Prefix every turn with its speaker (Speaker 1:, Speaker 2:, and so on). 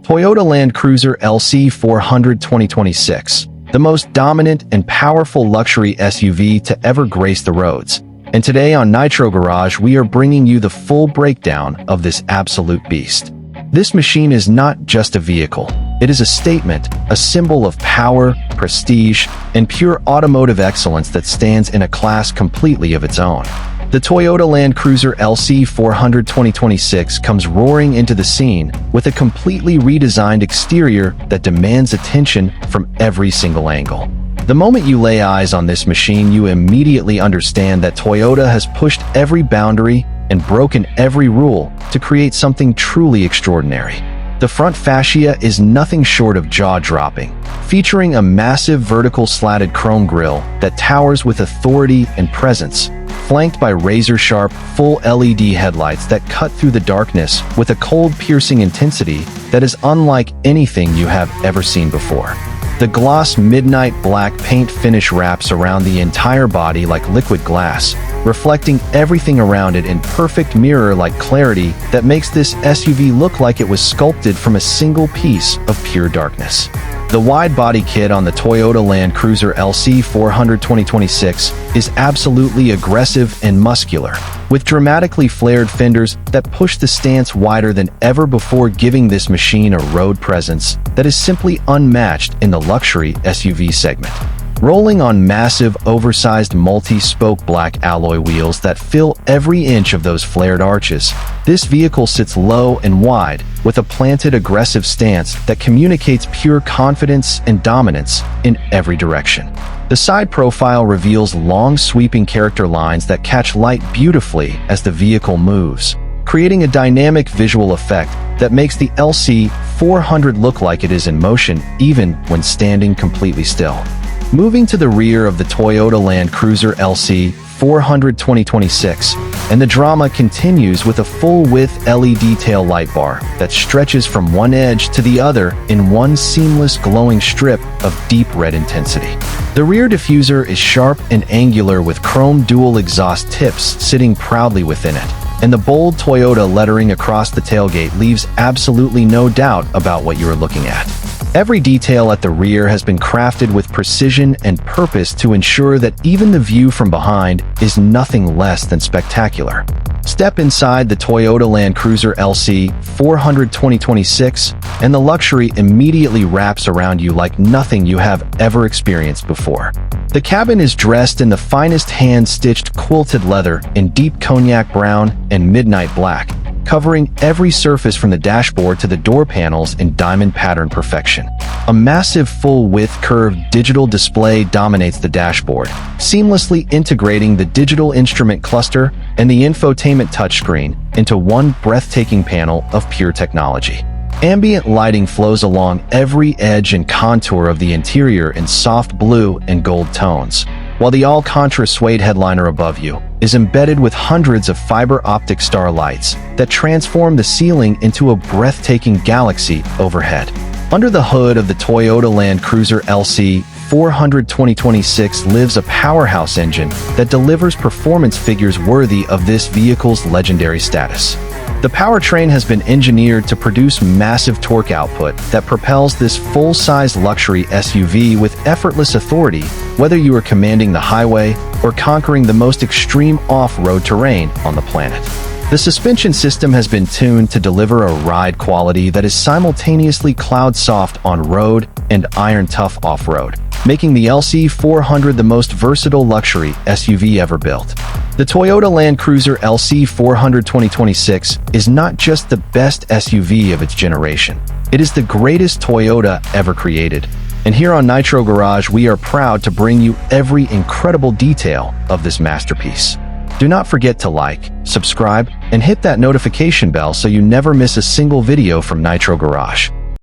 Speaker 1: Toyota Land Cruiser LC400 2026, the most dominant and powerful luxury SUV to ever grace the roads. And today on Nitro Garage, we are bringing you the full breakdown of this absolute beast. This machine is not just a vehicle. It is a statement, a symbol of power, prestige, and pure automotive excellence that stands in a class completely of its own. The Toyota Land Cruiser LC400 2026 comes roaring into the scene with a completely redesigned exterior that demands attention from every single angle. The moment you lay eyes on this machine, you immediately understand that Toyota has pushed every boundary and broken every rule to create something truly extraordinary. The front fascia is nothing short of jaw-dropping, featuring a massive vertical slatted chrome grille that towers with authority and presence, flanked by razor-sharp, full LED headlights that cut through the darkness with a cold, piercing intensity that is unlike anything you have ever seen before. The gloss midnight black paint finish wraps around the entire body like liquid glass, reflecting everything around it in perfect mirror-like clarity that makes this SUV look like it was sculpted from a single piece of pure darkness. The wide-body kit on the Toyota Land Cruiser LC400 2026 is absolutely aggressive and muscular, with dramatically flared fenders that push the stance wider than ever before, giving this machine a road presence that is simply unmatched in the luxury SUV segment. Rolling on massive, oversized multi-spoke black alloy wheels that fill every inch of those flared arches, this vehicle sits low and wide, with a planted, aggressive stance that communicates pure confidence and dominance in every direction. The side profile reveals long, sweeping character lines that catch light beautifully as the vehicle moves, creating a dynamic visual effect that makes the LC400 look like it is in motion even when standing completely still. Moving to the rear of the Toyota Land Cruiser LC400 2026, and the drama continues with a full-width LED tail light bar that stretches from one edge to the other in one seamless glowing strip of deep red intensity. The rear diffuser is sharp and angular with chrome dual exhaust tips sitting proudly within it, and the bold Toyota lettering across the tailgate leaves absolutely no doubt about what you are looking at. Every detail at the rear has been crafted with precision and purpose to ensure that even the view from behind is nothing less than spectacular. Step inside the Toyota Land Cruiser LC400 2026, and the luxury immediately wraps around you like nothing you have ever experienced before. The cabin is dressed in the finest hand-stitched quilted leather in deep cognac brown and midnight black, covering every surface from the dashboard to the door panels in diamond pattern perfection. A massive full-width curved digital display dominates the dashboard, seamlessly integrating the digital instrument cluster and the infotainment touchscreen into one breathtaking panel of pure technology. Ambient lighting flows along every edge and contour of the interior in soft blue and gold tones, while the all-contra suede headliner above you is embedded with hundreds of fiber optic starlights that transform the ceiling into a breathtaking galaxy overhead. Under the hood of the Toyota Land Cruiser LC400 2026 lives a powerhouse engine that delivers performance figures worthy of this vehicle's legendary status. The powertrain has been engineered to produce massive torque output that propels this full-size luxury SUV with effortless authority, whether you are commanding the highway or conquering the most extreme off-road terrain on the planet. The suspension system has been tuned to deliver a ride quality that is simultaneously cloud-soft on-road and iron-tough off-road, making the LC400 the most versatile luxury SUV ever built. The Toyota Land Cruiser LC400 2026 is not just the best SUV of its generation. It is the greatest Toyota ever created. And here on Nitro Garage, we are proud to bring you every incredible detail of this masterpiece. Do not forget to like, subscribe, and hit that notification bell so you never miss a single video from Nitro Garage.